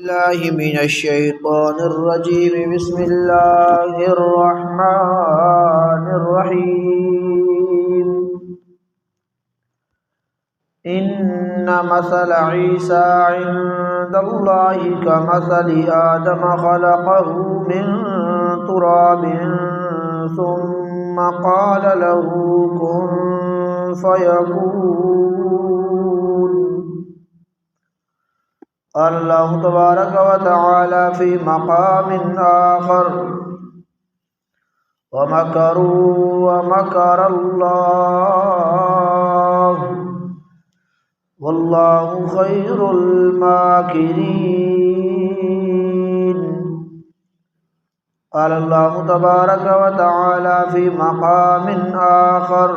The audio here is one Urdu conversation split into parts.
الله من الشيطان الرجيم. بسم الله الرحمن الرحيم. إن مثل عيسى عند الله كمثل آدم خلقه من تراب ثم قال له كن فيكون. قال الله تبارك وتعالى في مقام آخر ومكروا ومكر الله والله خير الماكرين. قال الله تبارك وتعالى في مقام آخر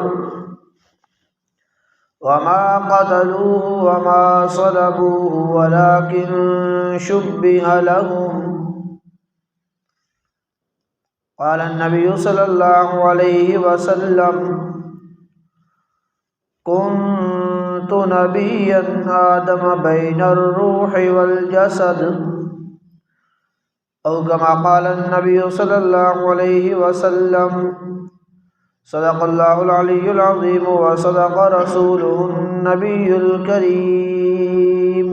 وما قتلوه وما صلبوه ولكن شبه لهم. قال النبي صلى الله عليه وسلم كنت نبيا آدم بين الروح والجسد أو كما قال النبي صلى الله عليه وسلم. صدق الله العلي العظيم وصدق رسوله النبي الكريم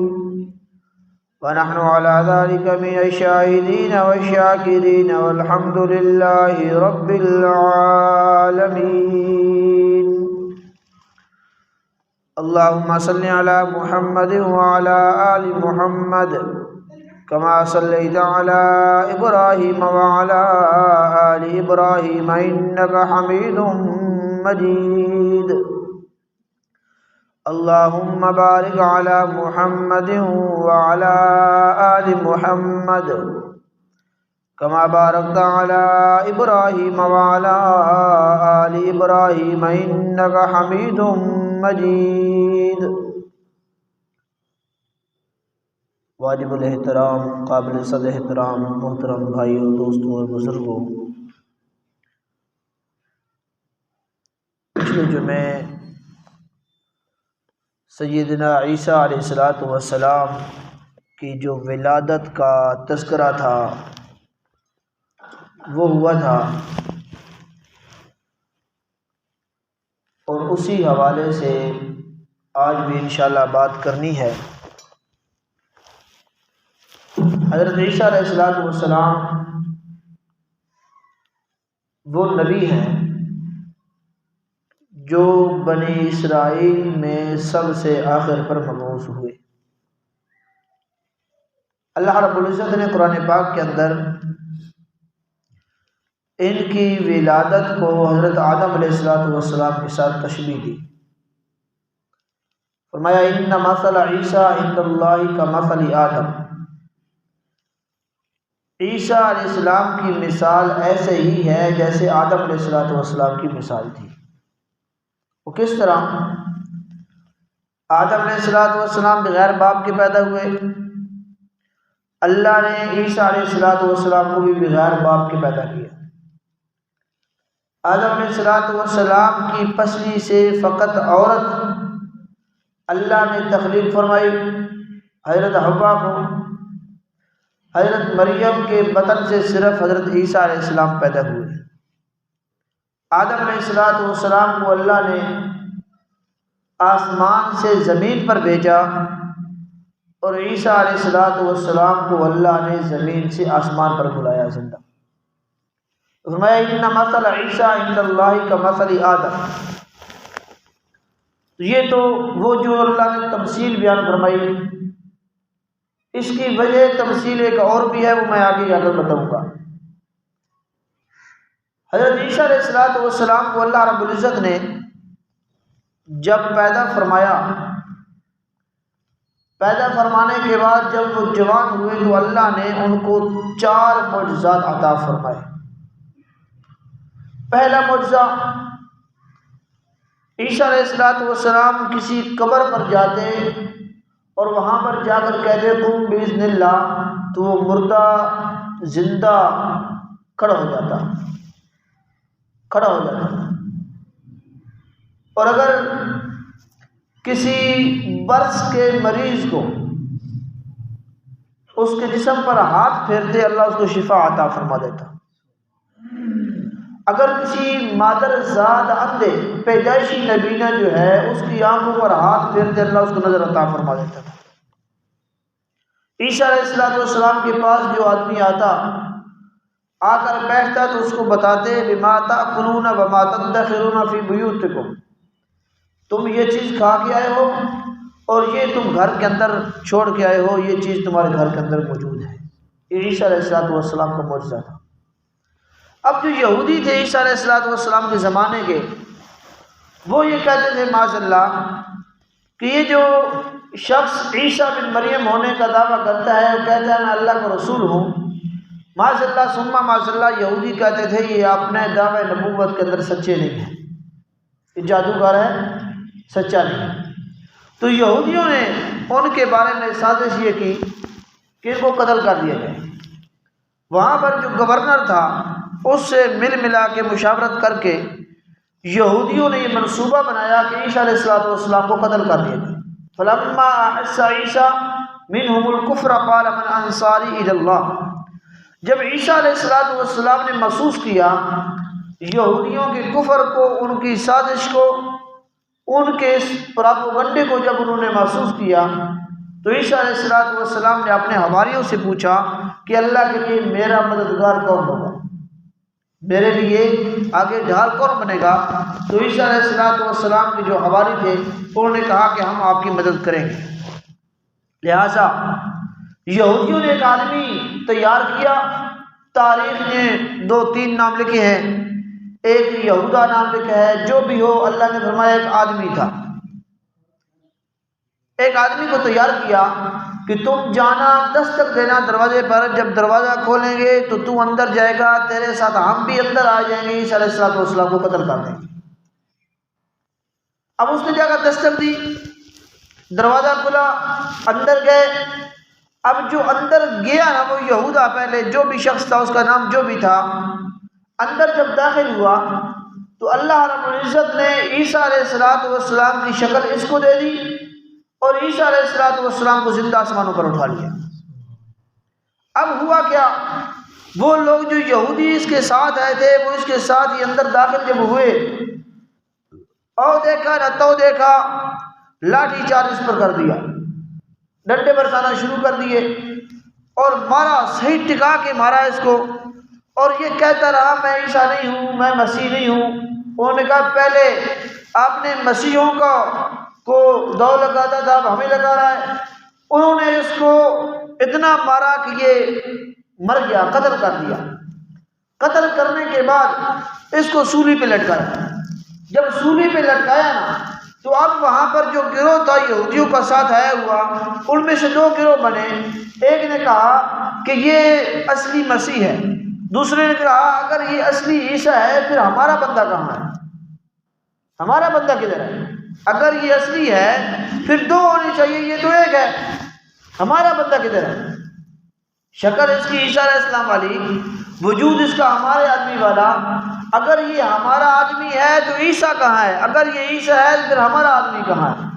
ونحن على ذلك من الشاهدين والشاكرين والحمد لله رب العالمين. اللهم صل على محمد وعلى آل محمد كما صليت على إبراهيم وعلى آل إبراهيم إنك حميد مجيد. اللهم بارك على محمد وعلى آل محمد كما باركت على إبراهيم وعلى آل إبراهيم إنك حميد مجيد. واجب الاحترام قابل صد احترام محترم بھائیوں دوستوں اور بزرگوں، پچھلے جمعے سیدنا عیسیٰ علیہ السلام کی جو ولادت کا تذکرہ تھا وہ ہوا تھا، اور اسی حوالے سے آج بھی انشاءاللہ بات کرنی ہے۔ حضرت عیسیٰ علیہ السلام وہ نبی ہیں جو بنی اسرائیل میں سب سے آخر پر مبعوث ہوئے۔ اللہ رب العزت نے قرآن پاک کے اندر ان کی ولادت کو حضرت آدم علیہ السلام کے ساتھ تشبیہ دی۔ فرمایا ان مثل عیسیٰ عند اللہ کمثل آدم، عیسیٰ علیہ السلام کی مثال ایسے ہی ہے جیسے آدم علیہ السلام کی مثال تھی۔ وہ کس طرح؟ آدم علیہ السلام بغیر باپ کے پیدا ہوئے، اللہ نے عیسیٰ علیہ السلام کو بھی بغیر باپ کے پیدا کیا۔ آدم علیہ السلام کی پسلی سے فقط عورت اللہ نے تخلیق فرمائی، حضرت حوا کو۔ حضرت مریم کے بطن سے صرف حضرت عیسیٰ علیہ السلام پیدا ہوئے۔ آدم علیہ السلام کو اللہ نے آسمان سے زمین پر بھیجا، اور عیسیٰ علیہ السلام کو اللہ نے زمین سے آسمان پر بلایا زندہ۔ فرمایا ان مثل عیسیٰ عند اللہ کمثل آدم۔ یہ تو وہ جو اللہ نے تمثیل بیان فرمائی، اس کی وجہ تمثیل ایک اور بھی ہے، وہ میں آگے جا کر بتاؤں گا۔ حضرت عیسیٰ علیہ السلام کو اللہ رب العزت نے جب پیدا فرمایا، پیدا فرمانے کے بعد جب وہ جوان ہوئے تو اللہ نے ان کو 4 معجزات عطا فرمائے۔ پہلا معجزہ، عیسیٰ علیہ السلام کسی قبر پر جاتے اور وہاں پر جا کر کہتے قم باذن اللہ، تو وہ مردہ زندہ کھڑا ہو جاتا۔ اور اگر کسی برس کے مریض کو اس کے جسم پر ہاتھ پھیرتے اللہ اس کو شفا عطا فرما دیتا۔ اگر کسی مادر زاد اندھے پیدائشی نبینہ جو ہے اس کی آنکھوں پر ہاتھ پھیرتے اللہ اس کو نظر عطا فرما دیتا تھا۔ عیسیٰ علیہ السلام کے پاس جو آدمی آ کر بیٹھتا تو اس کو بتاتے بما تأکلون وما تدخرون فی بیوتکم، تم یہ چیز کھا کے آئے ہو اور یہ تم گھر کے اندر چھوڑ کے آئے ہو، یہ چیز تمہارے گھر کے اندر موجود ہے۔ یہ عیسیٰ علیہ السلام کا معجزہ تھا۔ اب جو یہودی تھے عیسیٰ علیہ السلام کے زمانے کے، وہ یہ کہتے تھے معاذ اللہ کہ یہ جو شخص عیسیٰ بن مریم ہونے کا دعویٰ کرتا ہے وہ کہتا ہے میں اللہ کا رسول ہوں، معاذ اللہ ثم معاذ اللہ، یہودی کہتے تھے یہ اپنے دعوے نبوت کے اندر سچے نہیں ہیں، یہ جادوگر ہے، سچا نہیں ہے۔ تو یہودیوں نے ان کے بارے میں سازش یہ کی کہ ان کو قتل کر دیا جائے۔ وہاں پر جو گورنر تھا اس سے ملا کے مشاورت کر کے یہودیوں نے یہ منصوبہ بنایا کہ عیسیٰ علیہ السلام کو قتل کر دیا جائے۔ فلما احس عیسیٰ منہم الکفر قال من انصاری الی اللہ، جب عیسیٰ علیہ السلام نے محسوس کیا یہودیوں کے کفر کو، ان کی سازش کو، ان کے اس پراپوگنڈے کو جب انہوں نے محسوس کیا تو عیسیٰ علیہ السلام نے اپنے حواریوں سے پوچھا کہ اللہ کے لیے میرا مددگار کون ہوگا، میرے لیے آگے ڈھال کون بنے گا؟ تو عیسیٰ علیہ السلام کے جو حواری تھے انہوں نے کہا کہ ہم آپ کی مدد کریں گے۔ لہٰذا یہودیوں نے ایک آدمی تیار کیا، تاریخ نے 2-3 نام لکھے ہیں، ایک یہودا نام لکھا ہے، جو بھی ہو اللہ نے فرمایا ایک آدمی تھا، ایک آدمی کو تیار کیا کہ تم جانا، دستک دینا دروازے پر، جب دروازہ کھولیں گے تو تو اندر جائے گا، تیرے ساتھ ہم بھی اندر آ جائیں گے، عیسیٰ علیہ السلام کو قتل کر دیں گے۔ اب اس نے جا کر دستک دی، دروازہ کھلا، اندر گئے۔ اب جو اندر گیا نا وہ یہودا، پہلے جو بھی شخص تھا اس کا نام جو بھی تھا، اندر جب داخل ہوا تو اللہ رب العزت نے عیسیٰ علیہ السلام کی شکل اس کو دے دی اور عیسیٰ علیہ السلام کو زندہ آسمانوں پر اٹھا لیا۔ اب ہوا کیا، وہ لوگ جو یہودی اس کے ساتھ آئے تھے وہ اس کے ساتھ ہی اندر داخل جب ہوئے، او دیکھا نہ تو دیکھا، لاٹھی چارج اس پر کر دیا، ڈنڈے برسانا شروع کر دیے اور مارا، صحیح ٹکا کے مارا اس کو، اور یہ کہتا رہا میں عیسیٰ نہیں ہوں، میں مسیح نہیں ہوں۔ انہوں نے کہا پہلے آپ نے مسیحوں کو دو لگاتا تھا، اب ہمیں لگا رہا ہے۔ انہوں نے اس کو اتنا مارا کہ یہ مر گیا، قتل کر دیا۔ قتل کرنے کے بعد اس کو سولی پہ لٹکایا۔ جب سولی پہ لٹکایا نا تو اب وہاں پر جو گروہ تھا یہودیوں کا ساتھ آیا ہوا، ان میں سے 2 گروہ بنے۔ ایک نے کہا کہ یہ اصلی مسیح ہے، دوسرے نے کہا اگر یہ اصلی عیسیٰ ہے پھر ہمارا بندہ کہاں ہے، ہمارا بندہ کدھر ہے؟ اگر یہ اصلی ہے پھر 2 ہونی چاہیے، یہ تو ایک ہے، ہمارا بندہ کدھر ہے؟ شکل اس کی عیسیٰ علیہ السلام والی، وجود اس کا ہمارے آدمی والا۔ اگر یہ ہمارا آدمی ہے تو عیسیٰ کہاں ہے؟ اگر یہ عیسیٰ ہے تو پھر ہمارا آدمی کہاں ہے؟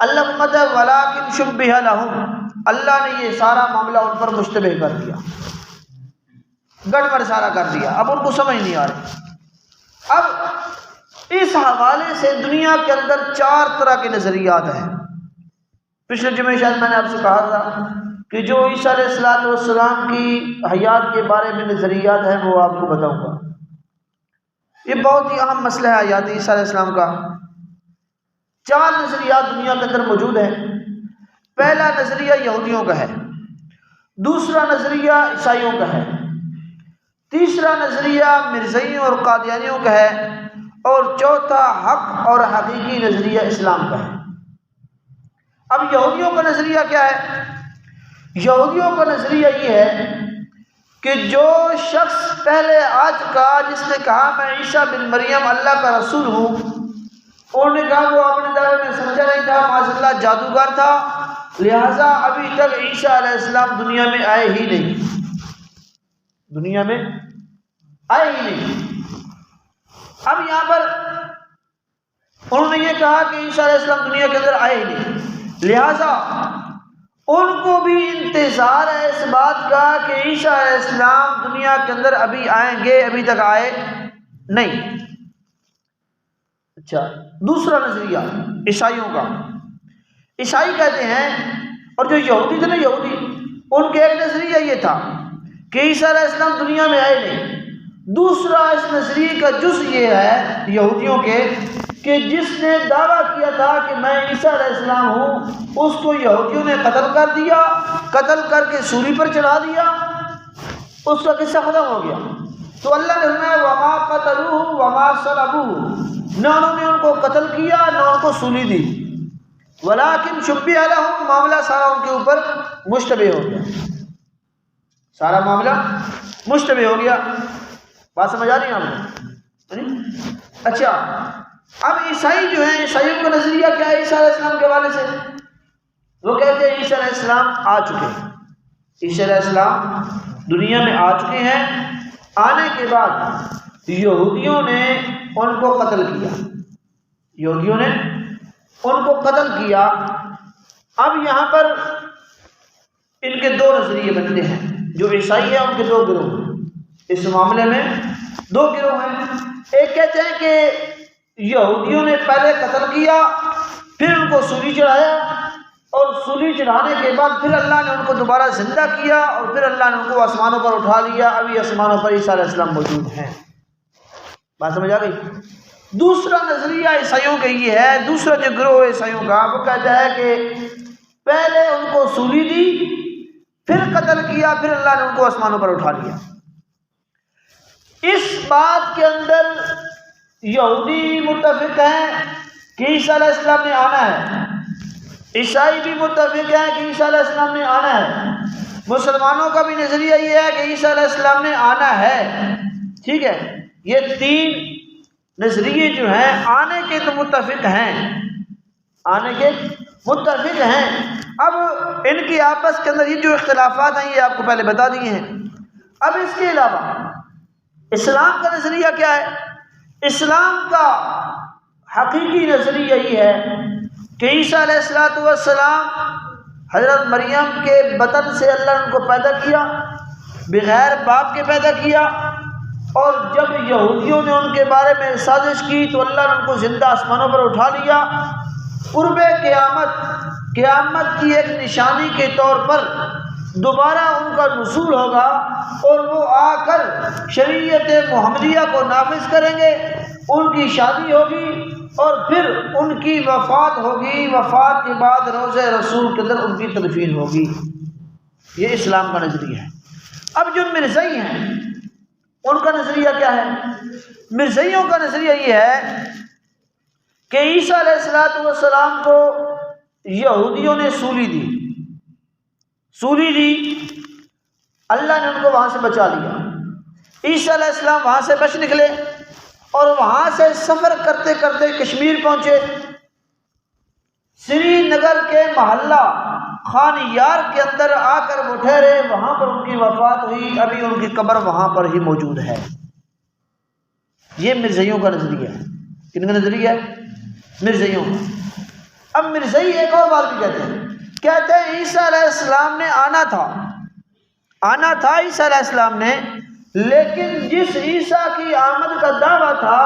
اللہ مد ولکن شبہ لہم، اللہ نے یہ سارا معاملہ ان پر مشتبہ کر دیا، گڑبڑ سارا کر دیا، اب ان کو سمجھ نہیں آ رہی۔ اب اس حوالے سے دنیا کے اندر 4 طرح کے نظریات ہیں۔ پچھلے جمعے شاید میں نے آپ سے کہا تھا کہ جو عیسیٰ علیہ السلام کی حیات کے بارے میں نظریات ہیں وہ آپ کو بتاؤں گا۔ یہ بہت ہی اہم مسئلہ ہے حیات عیسیٰ علیہ السلام کا۔ 4 نظریات دنیا کے اندر موجود ہیں۔ پہلا نظریہ یہودیوں کا ہے، دوسرا نظریہ عیسائیوں کا ہے، تیسرا نظریہ مرزائیوں اور قادیانیوں کا ہے، اور چوتھا حق اور حقیقی نظریہ اسلام کا ہے۔ اب یہودیوں کا نظریہ کیا ہے؟ یہودیوں کا نظریہ یہ ہے کہ جو شخص پہلے آ چکا، جس نے کہا میں عیسیٰ بن مریم اللہ کا رسول ہوں، انہوں نے کہا وہ اپنے دعوے میں سچا نہیں تھا، معاذ اللہ جادوگر تھا، لہٰذا ابھی تک عیسیٰ علیہ السلام دنیا میں آئے ہی نہیں، دنیا میں آئے ہی نہیں۔ اب یہاں پر انہوں نے یہ کہا کہ عیسیٰ علیہ السلام دنیا کے اندر آئے ہی نہیں، لہٰذا ان کو بھی انتظار ہے اس بات کا کہ عیسیٰ علیہ السلام دنیا کے اندر ابھی آئیں گے، ابھی تک آئے نہیں۔ اچھا، دوسرا نظریہ عیسائیوں کا، عیسائی کہتے ہیں، اور جو یہودی تھے نا، یہودی، ان کے ایک نظریہ یہ تھا کہ عیسیٰ علیہ السلام دنیا میں آئے نہیں۔ دوسرا اس نظریے کا جز یہ ہے یہودیوں کے کہ جس نے دعویٰ کیا تھا کہ میں عیسیٰ علیہ السلام ہوں، اس کو یہودیوں نے قتل کر دیا، قتل کر کے سولی پر چڑھا دیا، اس کا قصہ ختم ہو گیا۔ تو اللہ نے فرمایا وما قتلوہ وما صلبوہ، نہ انہوں نے ان کو قتل کیا نہ ان کو سولی دی، ولیکن شبہ لہم، معاملہ سارا ان کے اوپر مشتبہ ہو گیا، سارا معاملہ مشتبہ ہو گیا۔ بات سمجھ آ رہی ہے آپ کو؟ اچھا، اب عیسائی جو ہیں، عیسائیوں کا نظریہ کیا ہے عیسیٰ علیہ السلام کے حوالے سے؟ وہ کہتے ہیں عیسیٰ علیہ السلام آ چکے ہیں، عیسیٰ علیہ السلام دنیا میں آ چکے ہیں، آنے کے بعد یہودیوں نے ان کو قتل کیا، یہودیوں نے ان کو قتل کیا۔ اب یہاں پر ان کے دو نظریے بنتے ہیں، جو عیسائی ہیں ان کے دو گروہ ہیں، اس معاملے میں دو گروہ ہیں۔ ایک کہتے ہیں کہ یہودیوں نے پہلے قتل کیا، پھر ان کو سولی چڑھایا، اور سولی چڑھانے کے بعد پھر اللہ نے ان کو دوبارہ زندہ کیا، اور پھر اللہ نے ان کو آسمانوں پر اٹھا لیا، ابھی آسمانوں پر عیسیٰ علیہ السلام موجود ہیں۔ بات سمجھ آ گئی؟ دوسرا نظریہ عیسائیوں کا یہ ہے، دوسرا جو گروہ ہے عیسائیوں کا، وہ کہتا ہے کہ پہلے ان کو سولی دی، پھر قتل کیا، پھر اللہ نے ان کو آسمانوں پر اٹھا لیا۔ اس بات کے اندر یہودی متفق ہیں کہ عیسیٰ علیہ السلام نے آنا ہے، عیسائی بھی متفق ہیں کہ عیسیٰ علیہ السلام نے آنا ہے، مسلمانوں کا بھی نظریہ یہ ہے کہ عیسیٰ علیہ السلام نے آنا ہے۔ ٹھیک ہے، یہ تین نظریے جو ہیں آنے کے تو متفق ہیں، آنے کے متفق ہیں۔ اب ان کی آپس کے اندر یہ جو اختلافات ہیں یہ آپ کو پہلے بتا دیے ہیں۔ اب اس کے علاوہ اسلام کا نظریہ کیا ہے؟ اسلام کا حقیقی نظریہ یہ ہے کہ عیسیٰ علیہ السلام حضرت مریم کے بطن سے اللہ نے ان کو پیدا کیا، بغیر باپ کے پیدا کیا، اور جب یہودیوں نے ان کے بارے میں سازش کی تو اللہ نے ان کو زندہ آسمانوں پر اٹھا لیا۔ قرب قیامت کی ایک نشانی کے طور پر دوبارہ ان کا نزول ہوگا، اور وہ آ کر شریعت محمدیہ کو نافذ کریں گے، ان کی شادی ہوگی، اور پھر ان کی وفات ہوگی، وفات کے بعد روضہ رسول کے اندر ان کی تدفین ہوگی۔ یہ اسلام کا نظریہ ہے۔ اب جو مرزائی ہیں ان کا نظریہ کیا ہے؟ مرزائیوں کا نظریہ یہ ہے کہ عیسیٰ علیہ السلام کو یہودیوں نے سولی دی، اللہ نے ان کو وہاں سے بچا لیا، عیسیٰ علیہ السلام وہاں سے بچ نکلے، اور وہاں سے سفر کرتے کرتے کشمیر پہنچے، سری نگر کے محلہ خان یار کے اندر آ کر وہ ٹھہرے، وہاں پر ان کی وفات ہوئی، ابھی ان کی قبر وہاں پر ہی موجود ہے۔ یہ مرزائیوں کا نظریہ ہے۔ کن کا نظریہ ہے؟ مرزائیوں کا۔ اب مرزائی ایک اور بات بھی کہتے ہیں عیسیٰ علیہ السلام نے آنا تھا عیسیٰ علیہ السلام نے، لیکن جس عیسیٰ کی آمد کا دعویٰ تھا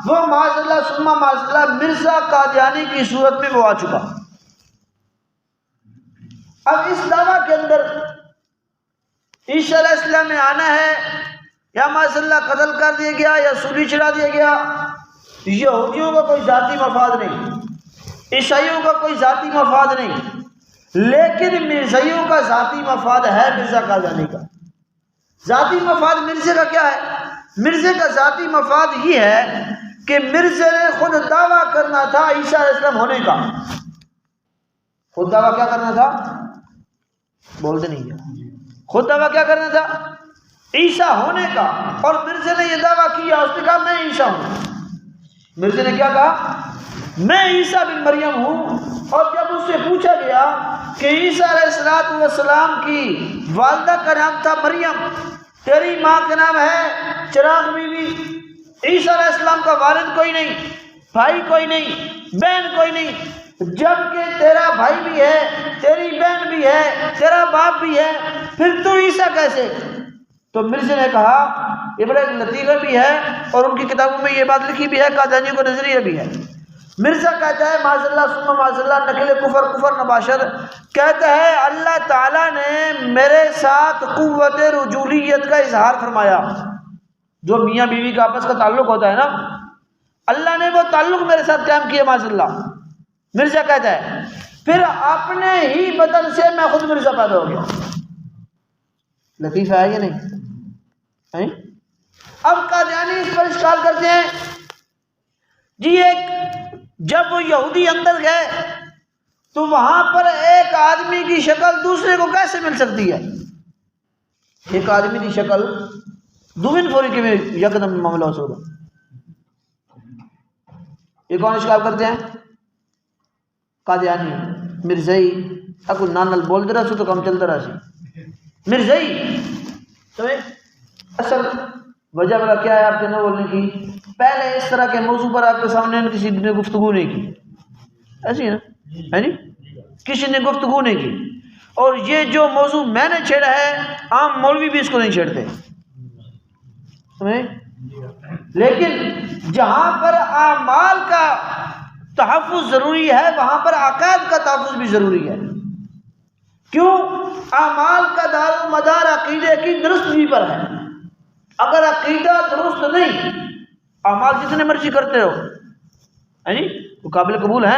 وہ معاذ اللہ ثم معاذ اللہ مرزا قادیانی کی صورت میں وہ آ چکا۔ اب اس دعویٰ کے اندر عیسیٰ علیہ السلام نے آنا ہے، یا معاذ اللہ قتل کر دیا گیا یا سولی چڑھا دیا گیا، یہودیوں کا کوئی ذاتی مفاد نہیں، عیسائیوں کا کوئی ذاتی مفاد نہیں، لیکن مرزائیوں کا ذاتی مفاد ہے مرزا قادیانی کا۔ ذاتی مفاد مرزے کا کیا ہے؟ مرزے کا ذاتی مفاد یہ ہے کہ مرزے نے خود دعویٰ کرنا تھا عیسیٰ علیہ السلام ہونے کا۔ خود دعویٰ کیا کرنا تھا؟ بولتے نہیں ہے۔ خود دعویٰ کیا کرنا تھا؟ عیسیٰ ہونے کا، اور مرزے نے یہ دعویٰ کیا، اس نے کہا میں عیسیٰ ہوں۔ مرزے نے کیا کہا؟ میں عیسیٰ بن مریم ہوں۔ اور جب اس سے پوچھا گیا کہ عیسیٰ علیہ السلام کی والدہ کا نام تھا مریم، تیری ماں کا نام ہے چراغ بیوی، عیسیٰ علیہ السلام کا والد کوئی نہیں، بھائی کوئی نہیں، بہن کوئی نہیں، جبکہ تیرا بھائی بھی ہے، تیری بہن بھی ہے، تیرا باپ بھی ہے، پھر تو عیسیٰ کیسے؟ تو مرزا نے کہا یہ بڑا لطیفہ بھی ہے اور ان کی کتابوں میں یہ بات لکھی بھی ہے، قادیانیوں کا نظریہ بھی ہے۔ مرزا کہتا ہے معاذ اللہ ثم معاذ اللہ نقل کفر کفر نباشر، کہتا ہے اللہ تعالیٰ نے میرے ساتھ قوت رجولیت کا اظہار فرمایا، جو میاں بیوی کا آپس کا تعلق ہوتا ہے نا، اللہ نے وہ تعلق میرے ساتھ قائم کیا معاذ اللہ۔ مرزا کہتا ہے پھر اپنے ہی بدن سے میں خود مرزا پیدا ہو گیا۔ لطیفہ ہے یہ نہیں؟ اب قادیانی اس پر اشکال کرتے ہیں جی جب وہ یہودی اندر گئے تو وہاں پر ایک آدمی کی شکل دوسرے کو کیسے مل سکتی ہے؟ ایک آدمی کی شکل دوبن فوری کے میں یکدم معاملہ ہو سکتا۔ یہ کون اشکال کرتے ہیں؟ قادیانی مرزائی اکو نانل بول دے رہا سو تو کم چلتا رہا سی مرزائی سمجھے۔ اصل وجہ بلا کیا ہے آپ کے نہ بولنے کی؟ پہلے اس طرح کے موضوع پر آپ کے سامنے کسی نے گفتگو نہیں کی، ایسی ہے نا جی، کسی نے گفتگو نہیں کی، اور یہ جو موضوع میں نے چھیڑا ہے عام مولوی بھی اس کو نہیں چھیڑتے، لیکن جہاں پر اعمال کا تحفظ ضروری ہے وہاں پر عقائد کا تحفظ بھی ضروری ہے۔ کیوں؟ اعمال کا دار و مدار عقیدے کی درستگی پر ہے۔ اگر عقیدہ درست نہیں، اعمال جتنے مرضی کرتے ہو جی وہ قابل قبول ہے؟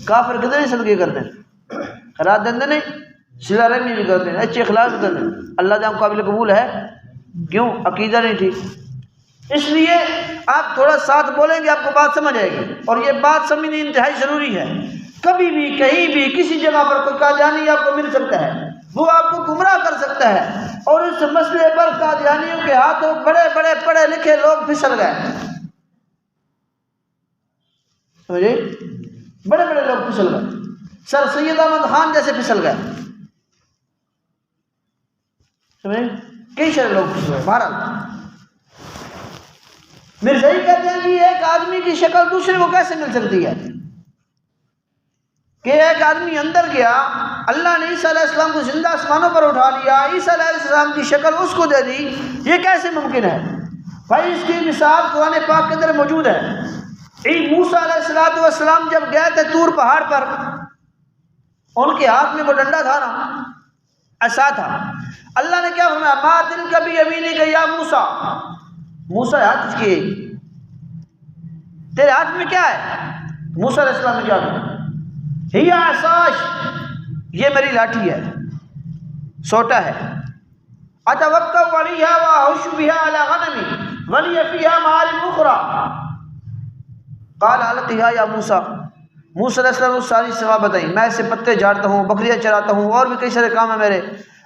کافر کتنے صدقے کرتے ہیں، خیرات دندے نہیں، صلہ رحمی بھی کرتے ہیں، اچھے اخلاق بھی کرتے ہیں، اللہ جہاں قابل قبول ہے، کیوں؟ عقیدہ نہیں ٹھیک۔ اس لیے آپ تھوڑا ساتھ بولیں گے آپ کو بات سمجھ آئے گی، اور یہ بات سمجھنی انتہائی ضروری ہے۔ کبھی بھی کہیں بھی کسی جگہ پر کوئی قادیانی آپ کو مل سکتا ہے، وہ آپ کو گمراہ کر سکتا ہے، اور اس مسئلے پر قادیانیوں کے ہاتھوں بڑے بڑے پڑھے لکھے لوگ پھسل گئے، سمجھے؟ بڑے بڑے لوگ پھسل گئے، سر سید احمد خان جیسے پھسل گئے، سمجھے؟ کئی سارے لوگ پھسل گئے۔ بہرحال مرزائی کہتے ہیں کہ ایک آدمی کی شکل دوسرے کو کیسے مل سکتی ہے؟ کہ ایک آدمی اندر گیا، اللہ نے عیسیٰ علیہ السلام کو زندہ آسمانوں پر اٹھا لیا، عیسیٰ علیہ السلام کی شکل اس کو دے دی، یہ کیسے ممکن ہے؟ بھائی اس کی مثال قرآن پاک کے اندر موجود ہے۔ موسیٰ علیہ السلام جب گئے تھے طور پہاڑ پر، ان کے ہاتھ میں وہ ڈنڈا تھا نا، عصا تھا، اللہ نے کیا فرمایا؟ ما تلک بیمینک یا موسیٰ، موسیٰ ہاتھ اس کی تیرے ہاتھ میں کیا ہے؟ موسیٰ علیہ السلام نے کیا کہا؟ ہی عصاش، یہ میری لاٹھی ہے، سوٹا ہے، اتوکل علیہا واحش بہا علی غنمی ولی فیہا معارب اخری، قال القیہا یا موسیٰ، موسیٰ علیہ السلام نے ساری سوا بتائی، میں اسے پتے جھاڑتا ہوں، بکریاں چراتا ہوں، اور بھی کئی سارے کام ہیں میرے۔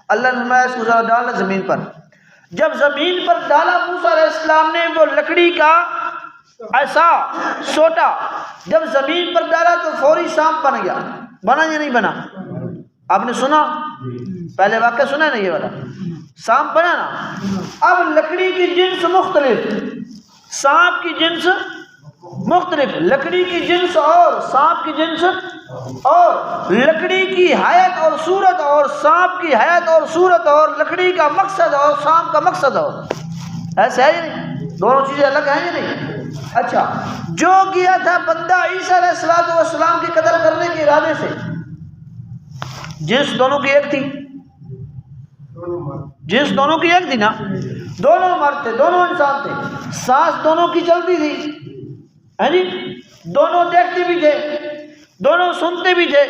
اللہ نے فرمایا اس کو ذرا ڈالنا زمین پر۔ جب زمین پر ڈالا موسیٰ علیہ السلام نے وہ لکڑی کا عصا سوٹا، جب زمین پر ڈالا تو فوری سانپ بن گیا۔ بنا یا نہیں بنا؟ آپ نے سنا پہلے واقعہ سنا ہے نا یہ والا، سانپ بنا نا۔ اب لکڑی کی جنس مختلف، سانپ کی جنس مختلف، لکڑی کی جنس اور سانپ کی جنس، اور لکڑی کی حیت اور صورت اور سانپ کی حیت اور صورت، اور لکڑی کا مقصد اور سانپ کا مقصد اور ایسے ہے یا نہیں؟ دونوں چیزیں الگ ہیں یا نہیں؟ اچھا، جو کیا تھا بندہ عیسیٰ علیہ السلام کے قتل کرنے کے ارادے سے، جنس دونوں کی ایک تھی، جنس دونوں کی ایک تھی نا، دونوں مرد تھے، دونوں انسان تھے، سانس دونوں کی چلتی تھی ہے جی، دونوں دیکھتے بھی تھے، دونوں سنتے بھی تھے،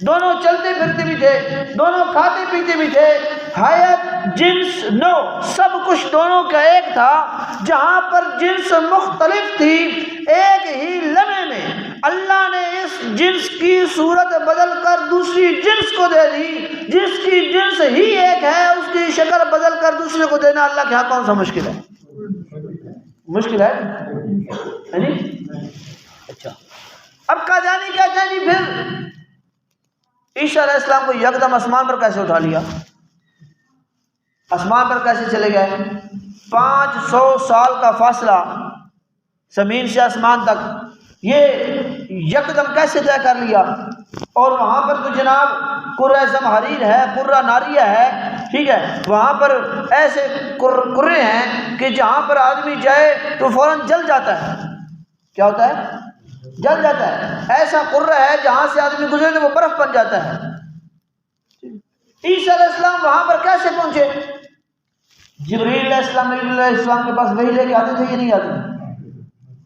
دونوں چلتے پھرتے بھی تھے، دونوں کھاتے پیتے بھی تھے، حیات جنس نو سب کچھ دونوں کا ایک تھا۔ جہاں پر جنس مختلف تھی، ایک ہی لمحے میں اللہ نے اس جنس کی صورت بدل کر دوسری جنس کو دے دی۔ جس کی جنس ہی ایک ہے اس کی شکل بدل کر دوسرے کو دینا اللہ کے ہاں کون سا مشکل ہے؟ مشکل ہے نہیں؟ اچھا، اب قادیانی کہتے ہیں جی پھر عیسیٰ علیہ السلام کو یکدم آسمان پر کیسے اٹھا لیا؟ آسمان پر کیسے چلے گئے؟ 500 سال کا فاصلہ زمین سے آسمان تک، یہ یکدم کیسے طے کر لیا؟ اور وہاں پر تو جناب قرہ زمہریر ہے، قرہ ناریہ ہے، ٹھیک ہے، وہاں پر ایسے قرے ہیں کہ جہاں پر آدمی جائے تو فوراً جل جاتا ہے۔ کیا ہوتا ہے؟ جل جاتا ہے۔ ایسا قرہ ہے جہاں سے آدمی گزرے تو وہ برف بن جاتا ہے۔ عیسیٰ علیہ السلام وہاں پر کیسے پہنچے؟ جبریل علیہ السلام نبی علیہ السلام کے پاس وحی لے کے آتے تھے یا نہیں آتے تھے؟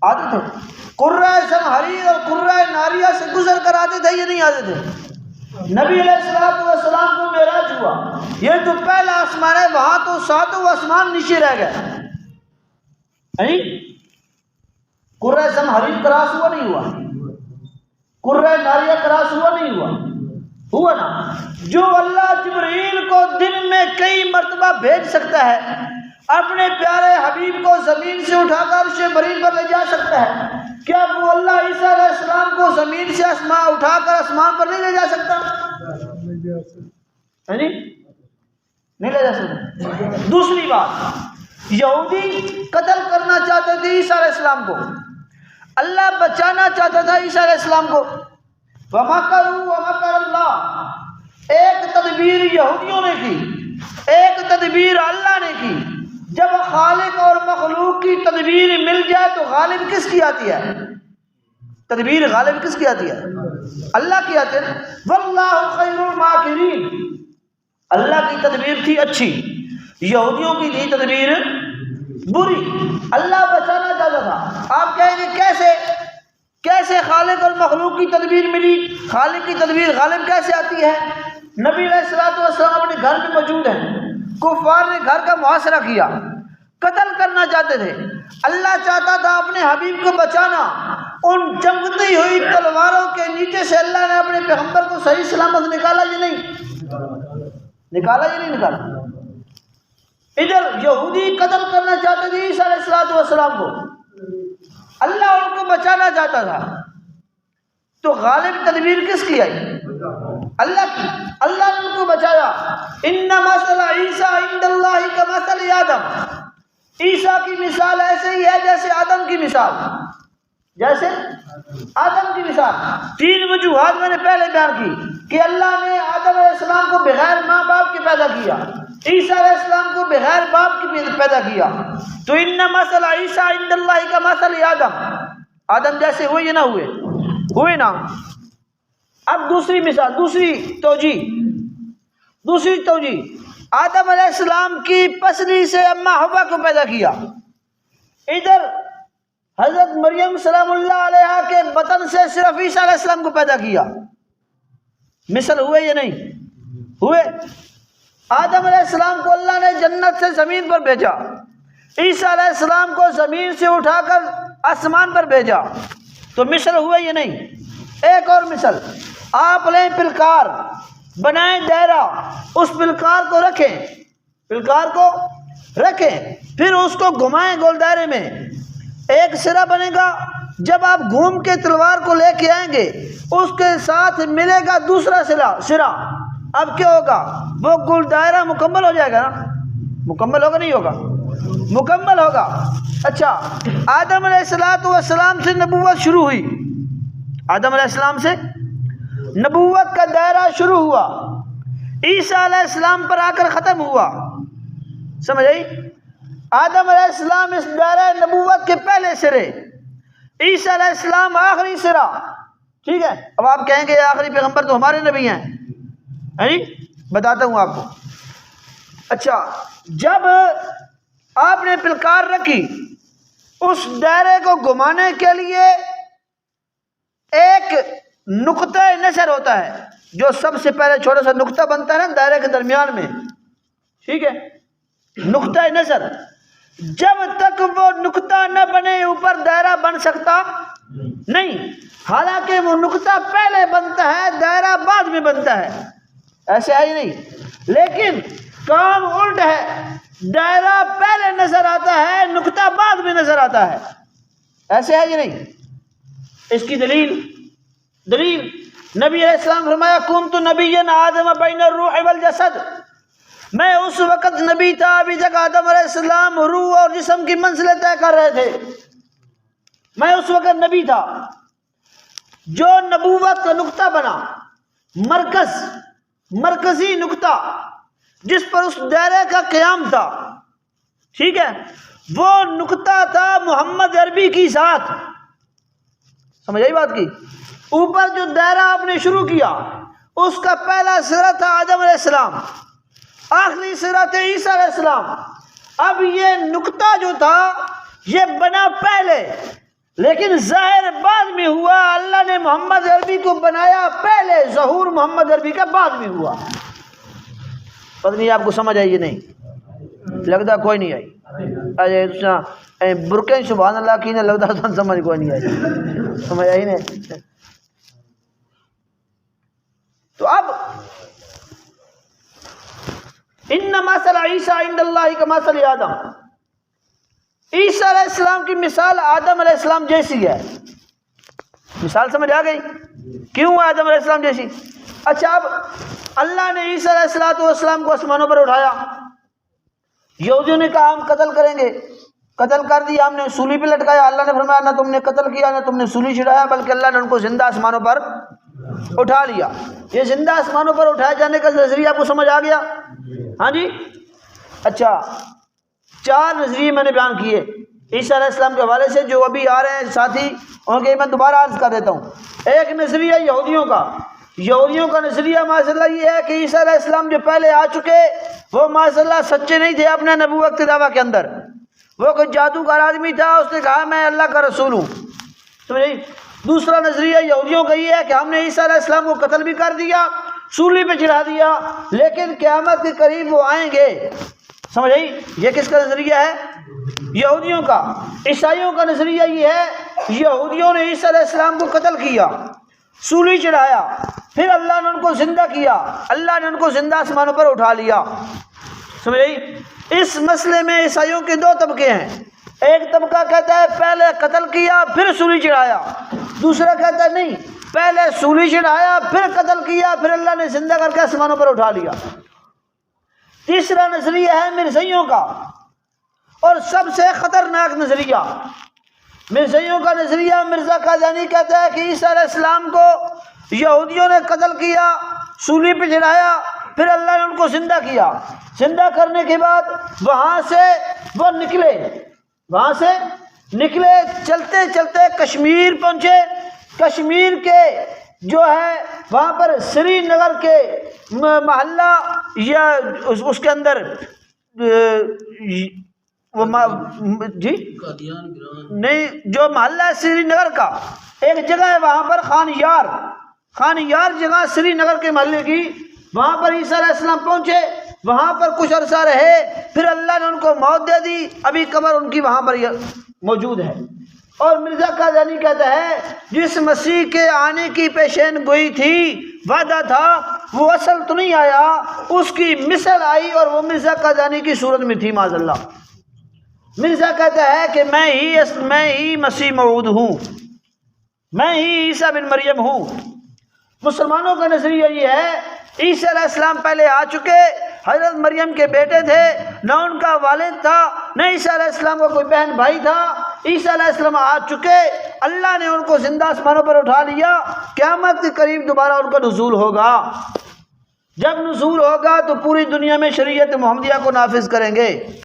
آتے تھے۔ قرہ زمہریر اور قرہ ناریہ سے گزر کر آتے تھے یا نہیں آتے تھے؟ نبی علیہ السلام کو معراج ہوا، یہ تو پہلا آسمان ہے، وہاں تو ساتوں آسمان نیچے رہ گئے۔ قرہ زمہریر کراس ہوا نہیں ہوا؟ قرہ ناریہ کراس ہوا نہیں ہوا؟ ہوا نا۔ جو اللہ جبریل کو دن میں کئی مرتبہ بھیج سکتا ہے، اپنے پیارے حبیب کو زمین سے اٹھا کر عرش برین پر لے جا سکتا ہے، کیا وہ اللہ عیسیٰ علیہ السلام کو زمین سے آسمان اٹھا کر آسمان پر نہیں لے جا سکتا؟ نہیں لے جا سکتا۔ دوسری بات، یہودی قتل کرنا چاہتے تھے عیسیٰ علیہ السلام کو، اللہ بچانا چاہتا تھا عیسیٰ علیہ السلام کو۔ وَمَكَرُوا وَمَكَرَ اللَّهُ، ایک تدبیر یہودیوں نے کی، ایک تدبیر اللہ نے کی۔ جب خالق اور مخلوق کی تدبیر مل جائے تو غالب کس کی آتی ہے؟ تدبیر غالب کس کی آتی ہے؟ اللہ کی آتی ہے۔ وَاللَّهُ خَيْرُ الْمَاكِرِينَ، اللہ کی تدبیر تھی اچھی، یہودیوں کی تھی تدبیر بری۔ اللہ بچانا چاہتا تھا۔ آپ کہیں گے کیسے خالق اور مخلوق کی تدبیر ملی؟ خالق کی تدبیر غالب کیسے آتی ہے؟ نبی علیہ الصلوۃ والسلام اپنے گھر میں موجود ہیں، کفار نے گھر کا محاصرہ کیا، قتل کرنا چاہتے تھے، اللہ چاہتا تھا اپنے حبیب کو بچانا۔ ان چمکتی ہوئی تلواروں کے نیچے سے اللہ نے اپنے پیغمبر کو صحیح سلامت نکالا یا نہیں نکالا؟ ادھر یہودی قتل کرنا چاہتے تھے عیسیٰ علیہ الصلوۃ والسلام کو، اللہ ان کو بچانا چاہتا تھا، تو غالب تدبیر کس کی آئی؟ اللہ کی۔ اللہ نے ان کو بچایا۔ ان مثل عیسیٰ عند اللہ کمثل آدم، عیسیٰ کی مثال ایسے ہی ہے جیسے آدم کی مثال، جیسے آدم کی مثال۔ تین وجوہات میں نے پہلے بیان کی کہ اللہ نے آدم علیہ السلام کو بغیر ماں باپ کے پیدا کیا، عیسیٰ علیہ السلام کو بغیر باپ کے پیدا کیا، تو ان مثل عیسیٰ عند اللہ کمثل آدم، آدم جیسے ہوئے یا نہ ہوئے نا۔ اب دوسری مثال، دوسری توجیہ، آدم علیہ السلام کی پسلی سے اماں حوا کو پیدا کیا، ادھر حضرت مریم سلام اللہ علیہا کے بطن سے صرف عیسیٰ علیہ السلام کو پیدا کیا۔ مثل ہوئے یا نہیں ہوئے؟ آدم علیہ السلام کو اللہ نے جنت سے زمین پر بھیجا، عیسیٰ علیہ السلام کو زمین سے اٹھا کر آسمان پر بھیجا، تو مثل ہوئے یا نہیں؟ ایک اور مثل، آپ لیں پلکار، بنائیں دائرہ، اس پلکار کو رکھیں، پھر اس کو گھمائیں گول دائرے میں، ایک سرا بنے گا، جب آپ گھوم کے تلوار کو لے کے آئیں گے اس کے ساتھ ملے گا دوسرا سرا، اب کیا ہوگا؟ وہ گول دائرہ مکمل ہو جائے گا نا؟ مکمل ہوگا نہیں ہوگا؟ مکمل ہوگا۔ اچھا، آدم علیہ السلام سے نبوت شروع ہوئی، آدم علیہ السلام سے نبوت کا دائرہ شروع ہوا، عیسیٰ علیہ السلام پر آ کر ختم ہوا، سمجھ آئی؟ آدم علیہ السلام اس دائرہ نبوت کے پہلے سرے، عیسیٰ علیہ السلام آخری سرا، ٹھیک ہے؟ اب آپ کہیں گے آخری پیغمبر تو ہمارے نبی ہیں، بتاتا ہوں آپ کو۔ اچھا، جب آپ نے پلکار رکھی، اس دائرے کو گھمانے کے لیے ایک نقطہ نظر ہوتا ہے، جو سب سے پہلے چھوٹا سا نقطہ بنتا ہے نا دائرے کے درمیان میں، ٹھیک ہے؟ نقطہ نظر، جب تک وہ نقطہ نہ بنے اوپر دائرہ بن سکتا نہیں، حالانکہ وہ نقطہ پہلے بنتا ہے، دائرہ بعد میں بنتا ہے، ایسے ہے ہی نہیں، لیکن کام الٹ ہے، دائرہ پہلے نظر آتا ہے، نقطہ بعد میں نظر آتا ہے، ایسے ہے ہی نہیں۔ اس کی دلیل نبی علیہ السلام فرمایا کنت نبیا آدم بین الروح والجسد، میں اس وقت نبی تھا، ابھی تک آدم علیہ السلام روح اور جسم کی منزلیں طے کر رہے تھے، میں اس وقت نبی تھا۔ جو نبوت کا نقطہ بنا، مرکزی نقطہ جس پر اس دائرے کا قیام تھا، ٹھیک ہے، وہ نقطہ تھا محمد عربی کی ذات. سمجھ آئی بات کی؟ اوپر جو دائرہ آپ نے شروع کیا اس کا پہلا سرا تھا آدم علیہ السلام، آخری سرا تھا عیسیٰ علیہ السلام. اب یہ نقطہ جو تھا یہ بنا پہلے لیکن ظاہر بعد میں ہوا. اللہ نے محمد عربی کو بنایا پہلے، ظہور محمد عربی کا بعد میں ہوا. پتہ نہیں آپ کو سمجھ آئی یا نہیں؟ لگتا کوئی نہیں آئی. برقع سبحان اللہ کی نے لگتا سمجھ کوئی نہیں آئی. سمجھ آئی نہیں؟ تو اب ان مثل عیسیٰ عند اللہ کمثل آدم، عیسیٰ علیہ السلام کی مثال آدم علیہ السلام جیسی ہے. مثال سمجھ آ گئی؟ کیوں آدم علیہ السلام جیسی؟ اچھا، اب اللہ نے عیسیٰ علیہ السلام کو آسمانوں پر اٹھایا. یہودیوں نے کہا ہم قتل کریں گے، قتل کر دیا، ہم نے سولی پہ لٹکایا. اللہ نے فرمایا نہ تم نے قتل کیا نہ تم نے سولی چڑھایا، بلکہ اللہ نے ان کو زندہ آسمانوں پر اٹھا لیا. یہ زندہ آسمانوں پر اٹھائے جانے کا نظریہ آپ کو سمجھ آ گیا؟ ہاں جی. اچھا، 4 نظریے میں نے بیان کیے عیسیٰ علیہ السلام کے حوالے سے، جو ابھی آ رہے ہیں ساتھی ان کے میں دوبارہ عرض کر دیتا ہوں. ایک نظریہ یہودیوں کا نظریہ ماشاء اللہ یہ ہے کہ عیسیٰ علیہ السلام جو پہلے آ چکے وہ ماشاء اللہ سچے نہیں تھے اپنے نبوت کے دعویٰ کے اندر. وہ کوئی جادوگر آدمی تھا، اس نے کہا میں اللہ کا رسول ہوں. سمجھے؟ دوسرا نظریہ یہودیوں کا یہ ہے کہ ہم نے عیسیٰ علیہ السلام کو قتل بھی کر دیا، سولی پہ چڑھا دیا، لیکن قیامت کے قریب وہ آئیں گے. سمجھ آئی؟ یہ کس کا نظریہ ہے؟ یہودیوں کا. عیسائیوں کا نظریہ یہ ہے یہودیوں نے عیسیٰ علیہ السلام کو قتل کیا، سولی چڑھایا، پھر اللہ نے ان کو زندہ کیا، اللہ نے ان کو زندہ آسمانوں پر اٹھا لیا. سمجھ آئی؟ اس مسئلے میں عیسائیوں کے 2 طبقے ہیں. ایک طبقہ کہتا ہے پہلے قتل کیا پھر سولی چڑھایا، دوسرا کہتا ہے نہیں، پہلے سولی چڑھایا پھر قتل کیا پھر اللہ نے زندہ کر کے آسمانوں پر اٹھا لیا. تیسرا نظریہ ہے مرزائیوں کا، اور سب سے خطرناک نظریہ مرزائیوں کا نظریہ. مرزا قادیانی کہتا ہے کہ عیسیٰ علیہ السلام کو یہودیوں نے قتل کیا، سولی پہ چڑھایا، پھر اللہ نے ان کو زندہ کیا. زندہ کرنے کے بعد وہاں سے وہ نکلے چلتے چلتے کشمیر پہنچے. کشمیر کے جو ہے وہاں پر سری نگر کے محلہ یا اس کے اندر جی نہیں، جو محلہ ہے سری نگر کا ایک جگہ ہے وہاں پر خان یار جگہ سری نگر کے محلے کی، وہاں پر عیسیٰ علیہ السلام پہنچے، وہاں پر کچھ عرصہ رہے، پھر اللہ نے ان کو موت دے دی. ابھی قبر ان کی وہاں پر موجود ہے. اور مرزا قادیانی کہتا ہے جس مسیح کے آنے کی پیشین گوئی تھی، وعدہ تھا، وہ اصل تو نہیں آیا، اس کی مثل آئی اور وہ مرزا قادیانی کی صورت میں تھی. معاذ اللہ. مرزا کہتا ہے کہ میں ہی مسیح موعود ہوں، میں ہی عیسیٰ بن مریم ہوں. مسلمانوں کا نظریہ یہ ہے عیسیٰ علیہ السلام پہلے آ چکے، حضرت مریم کے بیٹے تھے، نہ ان کا والد تھا، نہ عیسیٰ علیہ السلام کا کوئی بہن بھائی تھا. عیسیٰ علیہ السلام آ چکے، اللہ نے ان کو زندہ آسمانوں پر اٹھا لیا. قیامت کے قریب دوبارہ ان کا نزول ہوگا. جب نزول ہوگا تو پوری دنیا میں شریعت محمدیہ کو نافذ کریں گے.